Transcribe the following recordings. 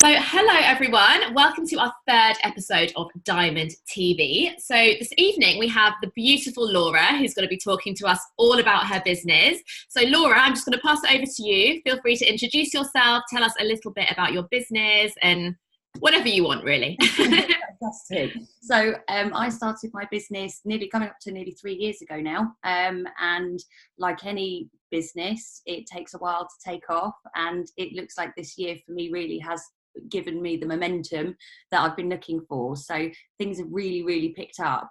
So, hello everyone. Welcome to our third episode of Diamond TV. So, this evening we have the beautiful Laura who's going to be talking to us all about her business. So, Laura, I'm just going to pass it over to you. Feel free to introduce yourself, tell us a little bit about your business and whatever you want, really. Fantastic. So I started my business coming up to nearly 3 years ago now. And like any business, it takes a while to take off. And it looks like this year for me really has given me the momentum that I've been looking for. So things have really, really picked up.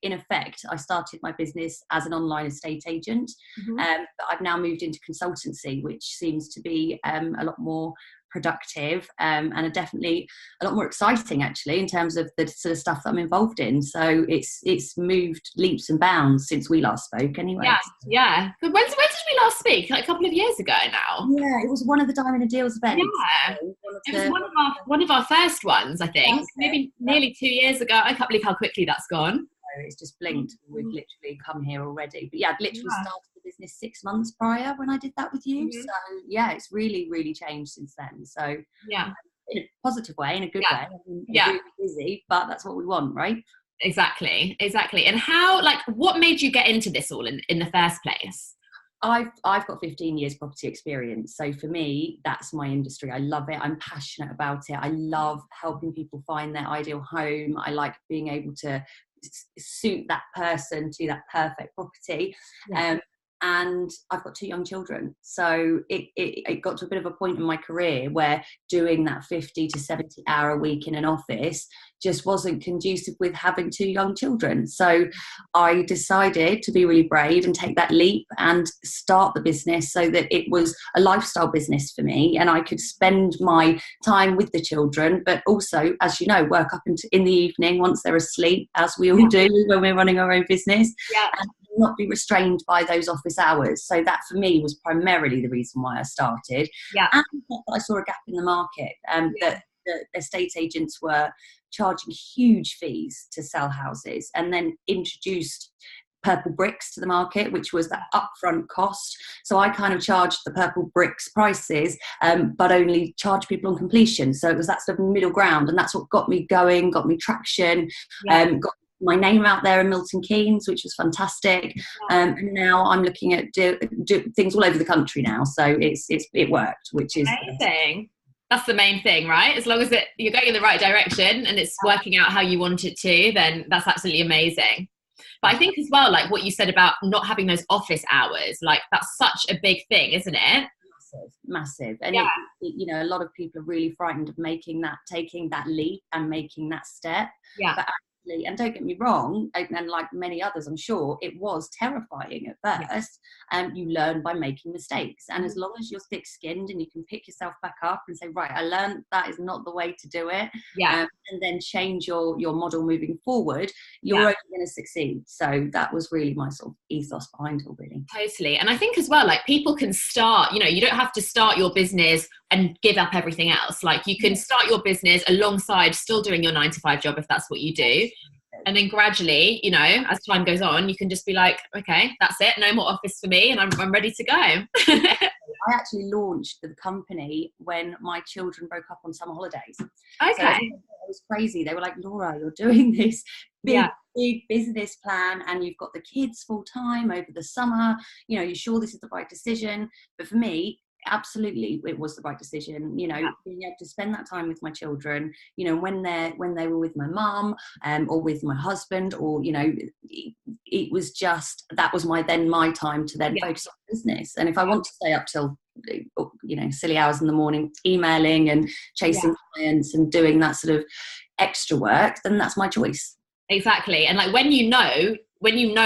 In effect, I started my business as an online estate agent, but I've now moved into consultancy, which seems to be a lot more productive and are definitely a lot more exciting actually in terms of the sort of stuff that I'm involved in. So it's moved leaps and bounds since we last spoke anyway. Yeah. When did we last speak? Like a couple of years ago now. Yeah, it was one of the Diamond and Deals events. Yeah. It was one of our first ones, I think. Maybe nearly 2 years ago. I can't believe how quickly that's gone. It's just blinked. We've literally come here already. But yeah, I'd literally started the business 6 months prior when I did that with you. So yeah, it's really, really changed since then. So yeah, in a positive way, in a good way. I mean, really busy, but that's what we want, right? Exactly. And what made you get into this all in the first place? I've got 15 years property experience. So for me, that's my industry. I love it. I'm passionate about it. I love helping people find their ideal home. I like being able to suit that person to that perfect property. And I've got 2 young children. So it got to a bit of a point in my career where doing that 50 to 70 hour a week in an office just wasn't conducive with having 2 young children. So I decided to be really brave and take that leap and start the business so that it was a lifestyle business for me and I could spend my time with the children, but also, as you know, work up in the evening once they're asleep, as we all do when we're running our own business. And not be restrained by those office hours. So that for me was primarily the reason why I started. And I saw a gap in the market that the estate agents were charging huge fees to sell houses and then introduced purple bricks to the market, which was that upfront cost. So I kind of charged the purple bricks prices, but only charged people on completion. So it was that sort of middle ground, and that's what got me going, got me traction, got my name out there in Milton Keynes, which was fantastic. And now I'm looking at do things all over the country now. So it worked, which is amazing. That's the main thing, right? As long as you're going in the right direction and it's working out how you want it to, then that's absolutely amazing. But I think as well, like what you said about not having those office hours, like that's such a big thing, isn't it? Massive. And a lot of people are really frightened of taking that leap and making that step. But and don't get me wrong, and like many others I'm sure, it was terrifying at first. You learn by making mistakes, and as long as you're thick-skinned and you can pick yourself back up and say, right, I learned that is not the way to do it, and then change your model moving forward, you're only going to succeed. So that was really my sort of ethos behind it all, really. Totally. And I think as well, like people can start, you don't have to start your business and give up everything else. Like you can start your business alongside still doing your 9-to-5 job if that's what you do. And then gradually, as time goes on, you can just be like, okay, that's it. No more office for me. And I'm ready to go. I actually launched the company when my children broke up on summer holidays. Okay. So it was crazy. They were like, Laura, you're doing this big business plan and you've got the kids full time over the summer. You're sure this is the right decision? But for me, absolutely it was the right decision. Being able to spend that time with my children, when they were with my mum or with my husband, or it was just, that was my time to then focus on business. And if I want to stay up till silly hours in the morning emailing and chasing clients and doing that sort of extra work, then that's my choice. Exactly. And like when you know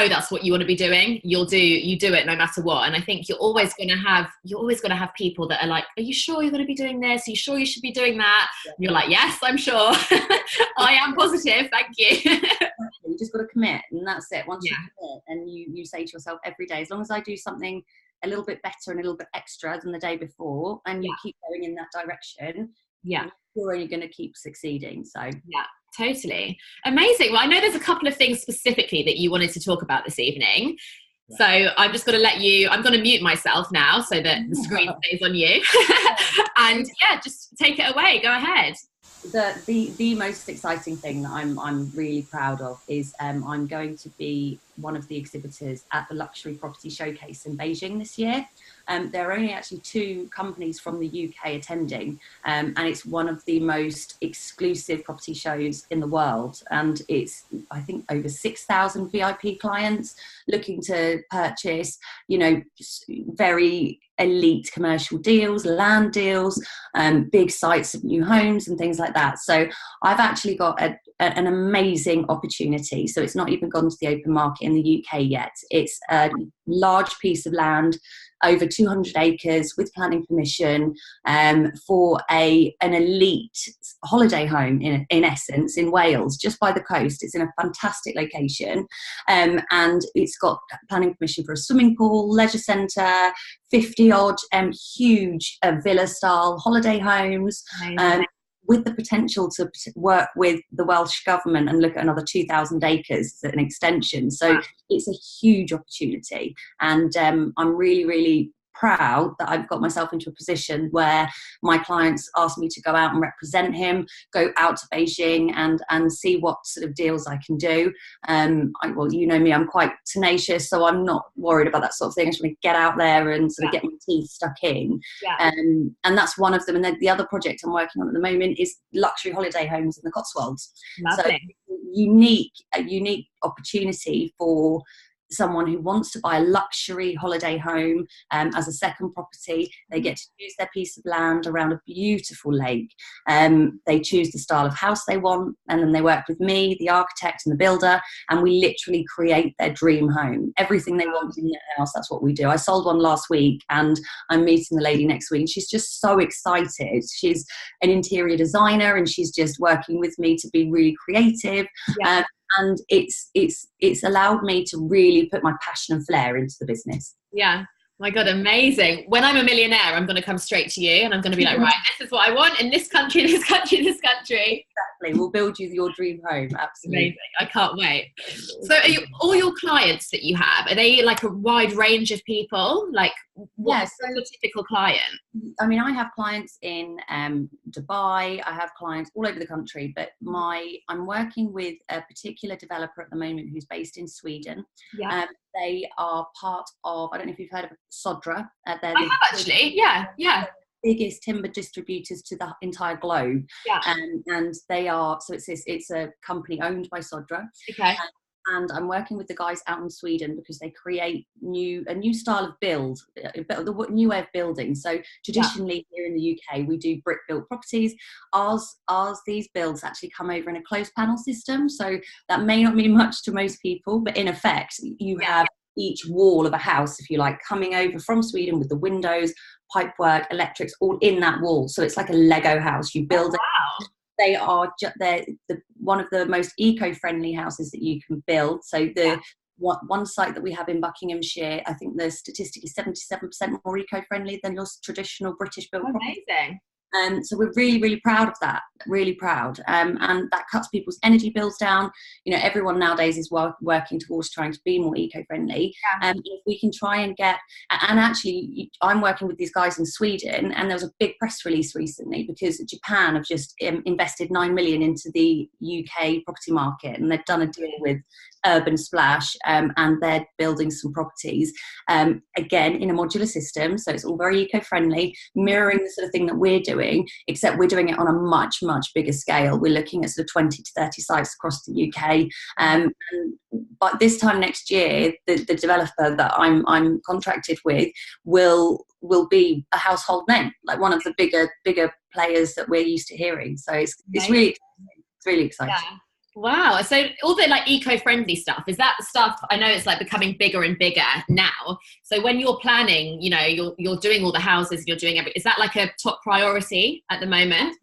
that's what you want to be doing, you do it no matter what. And I think you're always going to have people that are like, are you sure you're going to be doing this? Are you sure you should be doing that? And you're like, yes, I'm sure. I am positive. Thank you. You just got to commit, and that's it. Once you commit and you say to yourself every day, as long as I do something a little bit better and a little bit extra than the day before, and you keep going in that direction, you're only going to keep succeeding. So totally amazing. Well, I know there's a couple of things specifically that you wanted to talk about this evening. So I'm just going to I'm going to mute myself now so that the screen stays on you. And yeah, just take it away. Go ahead. The most exciting thing that I'm really proud of is I'm going to be one of the exhibitors at the Luxury Property Showcase in Beijing this year. There are only actually 2 companies from the UK attending, and it's one of the most exclusive property shows in the world. And it's, I think, over 6,000 VIP clients looking to purchase, very elite commercial deals, land deals, big sites of new homes and things like that. So I've actually got an amazing opportunity. So it's not even gone to the open market in the UK yet. It's a large piece of land, over 200 acres with planning permission, for an elite holiday home in essence in Wales, just by the coast. It's in a fantastic location, and it's got planning permission for a swimming pool, leisure centre, 50 odd huge villa style holiday homes, with the potential to work with the Welsh government and look at another 2,000 acres as an extension. So wow. It's a huge opportunity. And I'm really, really proud that I've got myself into a position where my clients ask me to go out and represent him, go out to Beijing and see what sort of deals I can do. Well, you know me, I'm quite tenacious, so I'm not worried about that sort of thing. I just want to get out there and sort of get my teeth stuck in. Yeah. And that's one of them. And then the other project I'm working on at the moment is luxury holiday homes in the Cotswolds. Lovely. So a unique opportunity for someone who wants to buy a luxury holiday home as a second property. They get to choose their piece of land around a beautiful lake. They choose the style of house they want, and then they work with me, the architect and the builder, and we literally create their dream home. Everything they want in their house, that's what we do. I sold one last week, and I'm meeting the lady next week. She's just so excited. She's an interior designer, and she's just working with me to be really creative. Yeah. And it's allowed me to really put my passion and flair into the business. Yeah. My God, amazing. When I'm a millionaire, I'm going to come straight to you and I'm going to be like, right, this is what I want in this country, this country, this country. Exactly. We'll build you your dream home. Absolutely. Amazing. I can't wait. So all your clients that you have, are they like a wide range of people? Like what's your typical client? I mean, I have clients in Dubai. I have clients all over the country, but I'm working with a particular developer at the moment who's based in Sweden. Yeah. They are part of, I don't know if you've heard of Sodra. I have actually, yeah. Biggest timber distributors to the entire globe. Yeah. And they are, so it's a company owned by Sodra. Okay. And I'm working with the guys out in Sweden because they create a new style of build, the new way of building. So traditionally here in the UK, we do brick built properties. These builds actually come over in a closed panel system. So that may not mean much to most people, but in effect, you have each wall of a house, if you like, coming over from Sweden with the windows, pipework, electrics, all in that wall. So it's like a Lego house. You build it. They are they're one of the most eco-friendly houses that you can build. So one site that we have in Buckinghamshire, I think the statistic is 77% more eco-friendly than your traditional British built property. Amazing. So we're really, really proud of that, really proud. And that cuts people's energy bills down. You know, everyone nowadays is working towards trying to be more eco-friendly. Yeah. If we can try and actually, I'm working with these guys in Sweden, and there was a big press release recently because Japan have just invested 9 million into the UK property market, and they've done a deal with Urban Splash, and they're building some properties, again, in a modular system. So it's all very eco-friendly, mirroring the sort of thing that we're doing, except we're doing it on a much, much bigger scale. We're looking at sort of 20 to 30 sites across the UK. But this time next year, the developer that I'm contracted with will be a household name, like one of the bigger players that we're used to hearing. So it's really exciting. Yeah. Wow. So all the like eco-friendly stuff, is that stuff, I know it's like becoming bigger and bigger now. So when you're planning, you know, you're doing all the houses, you're doing everything, is that like a top priority at the moment?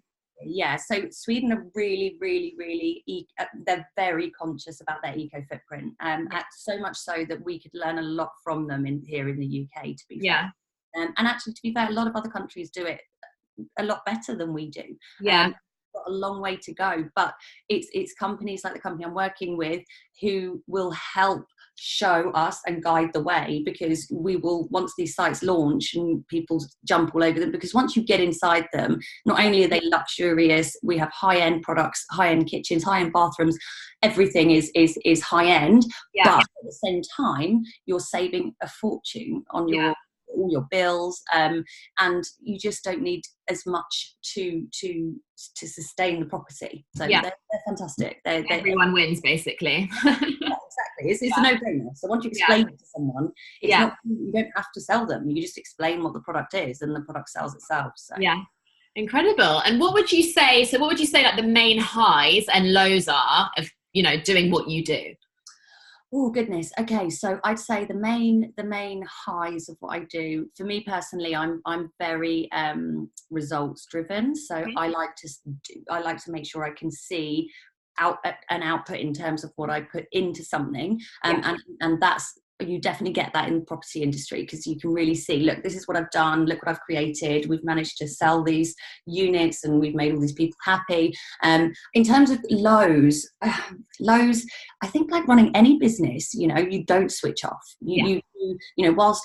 Yeah, so Sweden are really, really, really, they're very conscious about their eco footprint, so much so that we could learn a lot from them here in the UK, to be fair. And actually, to be fair, a lot of other countries do it a lot better than we do. Yeah. Got a long way to go, but it's companies like the company I'm working with who will help show us and guide the way, because we will, once these sites launch and people jump all over them, because once you get inside them, not only are they luxurious, we have high-end products, high-end kitchens, high-end bathrooms, everything is high-end, but at the same time you're saving a fortune on your all your bills, and you just don't need as much to sustain the property. So they're fantastic. Everyone wins, basically. Exactly. It's a no-brainer. So once you explain it to someone, it's not, you don't have to sell them. You just explain what the product is, and the product sells itself. So. Yeah. Incredible. And what would you say like the main highs and lows are of, doing what you do? Oh goodness. Okay, so I'd say the main highs of what I do, for me personally, I'm very results driven. So I like to make sure I can see an output in terms of what I put into something, and that's, you definitely get that in the property industry, because you can really see, look, this is what I've done, look what I've created, we've managed to sell these units and we've made all these people happy. In terms of lows, I think, like running any business, you don't switch off. Whilst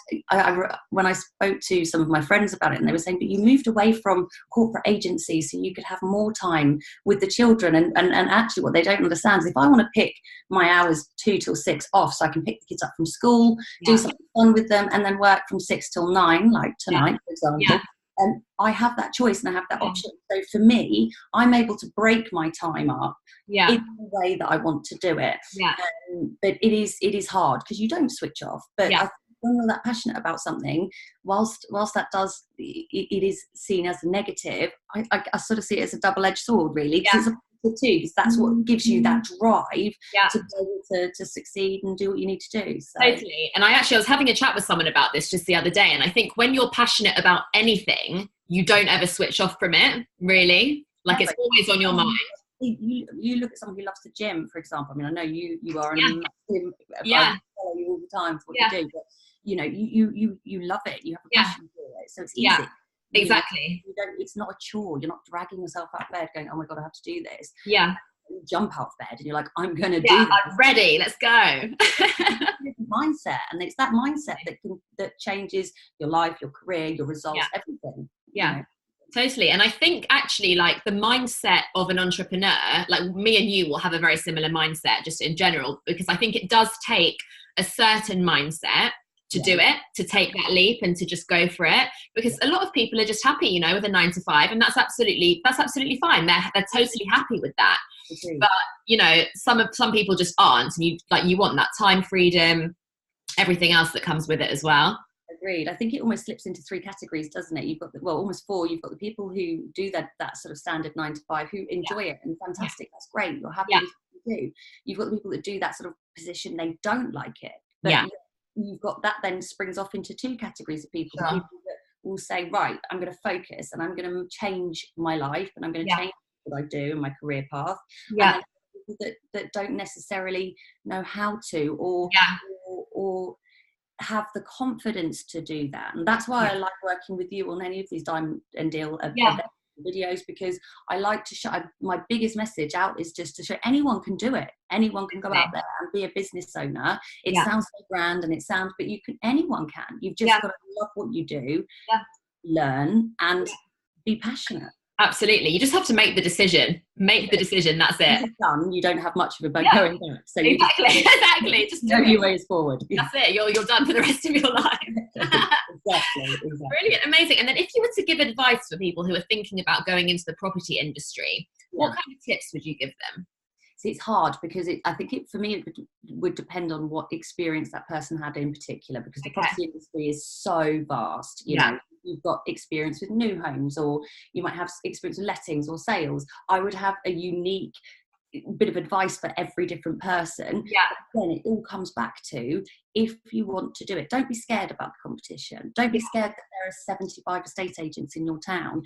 when I spoke to some of my friends about it, and they were saying, but you moved away from corporate agency so you could have more time with the children, and actually what they don't understand is, if I want to pick my hours 2 till 6 off, so I can pick the kids up from school, do something fun with them, and then work from 6 till 9, like tonight, for example, I have that choice and I have that option. So for me, I'm able to break my time up in the way that I want to do it. But it is hard, because you don't switch off. But I think when you're that passionate about something, whilst that does, it is seen as a negative, I sort of see it as a double-edged sword, really. Because it's a too, because that's what gives you that drive to be able to succeed and do what you need to do. So. Totally. And I was having a chat with someone about this just the other day, and I think when you're passionate about anything, you don't ever switch off from it, really. Like, it's always on your mind. You look at someone who loves the gym, for example. I mean, I know you are, and I follow you all the time for what you do, but you love it. You have a passion for it, so it's easy. Exactly. It's not a chore. You're not dragging yourself out of bed going, oh my God, I have to do this. You jump out of bed and you're like, I'm going to do this. I'm ready. Let's go. Mindset. And it's that mindset that changes your life, your career, your results, everything. Totally. And I think actually, like, the mindset of an entrepreneur, like me and you will have a very similar mindset just in general, because I think it does take a certain mindset to do it, to take that leap and to just go for it, because a lot of people are just happy, with a 9 to 5, and that's absolutely fine. They're totally happy with that. But some people just aren't, and you want that time freedom, everything else that comes with it as well. Agreed. I think it almost slips into 3 categories, doesn't it? You've got almost 4. You've got the people who do that sort of standard 9 to 5, who enjoy it, and fantastic, that's great, you're happy with what you do. You've got the people that do that sort of position, they don't like it, but you've got that then springs off into 2 categories of people. People that will say, right, I'm going to focus and I'm going to change my life, and I'm going to change what I do and my career path. And people that don't necessarily know how to, or have the confidence to do that. And that's why I like working with you on any of these Diamond and Deal videos, because I like to show, my biggest message out is just to show anyone can do it. Anyone can go out there and be a business owner. It sounds so grand, and but anyone can. You've just got to love what you do, learn, and be passionate. Absolutely. You just have to make the decision. Make the decision. That's it. It's done. You don't have much of a going back. So exactly. Just know your ways forward. That's it. You're done for the rest of your life. Exactly. Brilliant. Amazing. And then if you were to give advice for people who are thinking about going into the property industry, what kind of tips would you give them? See, it's hard, because I think for me it would depend on what experience that person had in particular, because the property industry is so vast. You know, you've got experience with new homes, or you might have experience with lettings or sales. I would have a unique bit of advice for every different person. Then it all comes back to, if you want to do it, don't be scared about the competition. Don't be scared that there are 75 estate agents in your town.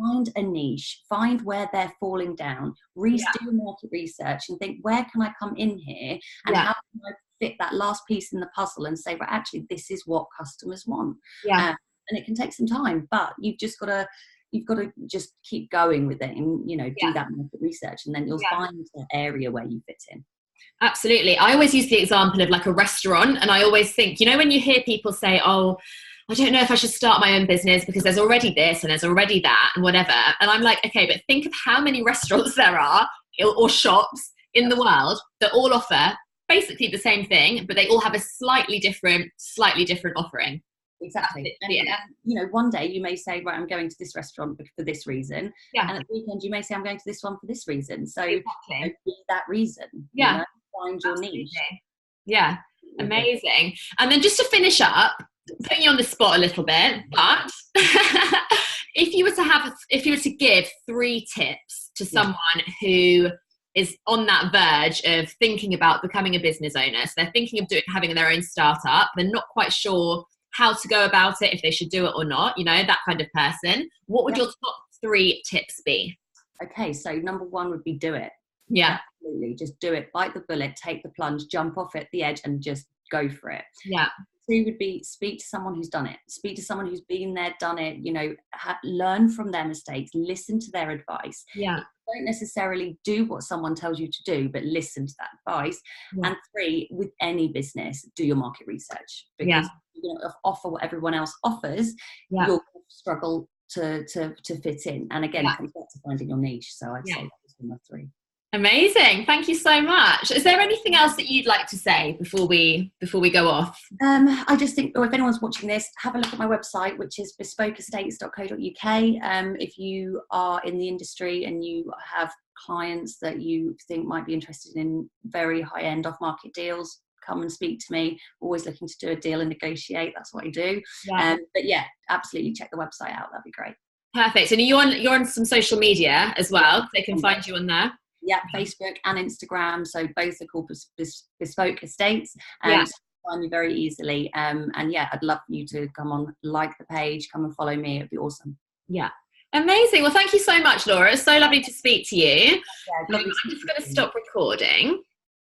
Find a niche, find where they're falling down, do market research, and think, where can I come in here, and how can I fit that last piece in the puzzle and say, well, actually, this is what customers want. And it can take some time, but you've got to just keep going with it, and do that market research, and then you'll find that area where you fit in. Absolutely. I always use the example of like a restaurant, and I always think, you know, when you hear people say, oh, I don't know if I should start my own business because there's already this and there's already that and whatever. And I'm like, okay, but think of how many restaurants there are or shops in the world that all offer basically the same thing, but they all have a slightly different offering. Exactly. And, you know, one day you may say, right, I'm going to this restaurant for this reason. Yeah. And at the weekend you may say, I'm going to this one for this reason. So exactly. Be that reason. Yeah. You know, find your niche. Yeah. Amazing. And then just to finish up, putting you on the spot a little bit, but if you were to give 3 tips to someone who is on that verge of thinking about becoming a business owner, so they're thinking of having their own startup, they're not quite sure how to go about it, if they should do it or not, you know, that kind of person, what would your top 3 tips be? Okay, so number 1 would be do it. Yeah. Absolutely. Just do it. Bite the bullet, take the plunge, jump off at the edge and just go for it. Yeah. 2 would be speak to someone who's done it. Speak to someone who's been there, done it, you know, learn from their mistakes, listen to their advice. Yeah. Don't necessarily do what someone tells you to do, but listen to that advice. Yeah. And 3, with any business, do your market research, because you're going to offer what everyone else offers. You'll struggle to fit in. And again, it comes back to finding your niche. So I'd say that was number 3. Amazing. Thank you so much. Is there anything else that you'd like to say before we go off? I just think, if anyone's watching this, have a look at my website, which is bespokeestates.co.uk. If you are in the industry and you have clients that you think might be interested in very high-end off-market deals, come and speak to me. Always looking to do a deal and negotiate. That's what I do. But yeah, absolutely check the website out. That'd be great. Perfect. And you're on some social media as well. They can find you on there. Yeah, Facebook and Instagram. So both are called Bespoke Estates. And find me very easily. And yeah, I'd love you to come on, like the page, come and follow me. It'd be awesome. Yeah. Amazing. Well, thank you so much, Laura. It's so lovely to speak to you. Yeah, I'm just going to stop recording.